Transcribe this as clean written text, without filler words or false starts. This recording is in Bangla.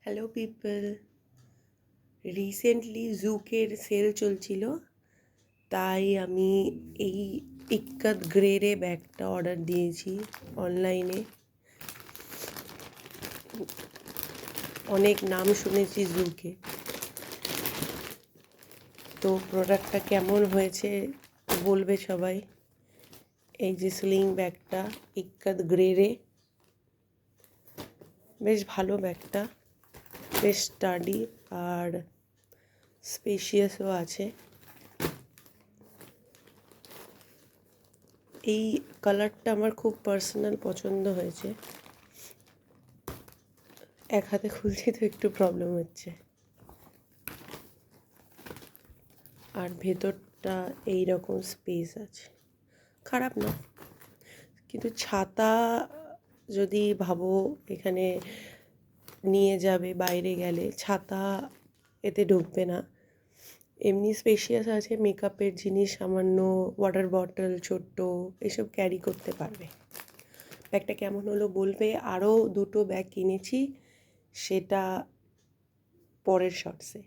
হ্যালো পিপল, রিসেন্টলি জুকের সেল চলছিল, তাই আমি এই ইক্কাত গ্রেরে ব্যাগটা অর্ডার দিয়েছি অনলাইনে। অনেক নাম শুনেছি জুকে, তো প্রোডাক্টটা কেমন হয়েছে বলবে সবাই। এই যে স্লিং ব্যাগটা ইক্কাত গ্রেরে, বেশ ভালো ব্যাগটা, বেশ স্টাডি আর স্পেশিয়াসও আছে। এই কালারটা আমার খুব পার্সোনাল পছন্দ হয়েছে। এক হাতে খুলছি তো একটু প্রবলেম হচ্ছে। আর ভেতরটা এই রকম স্পেস আছে, খারাপ না। কিন্তু ছাতা যদি ভাবো এখানে নিয়ে যাবে, বাইরে গেলে ছাতা এতে ঢুকবে না। এমনি স্পেশিয়াস আছে, মেকআপের জিনিস, সামান্য ওয়াটার বটল ছোট্ট এসব ক্যারি করতে পারবে। ব্যাগটা কেমন হলো বলবে। আরও দুটো ব্যাগ কিনেছি, সেটা পরের শর্টসে।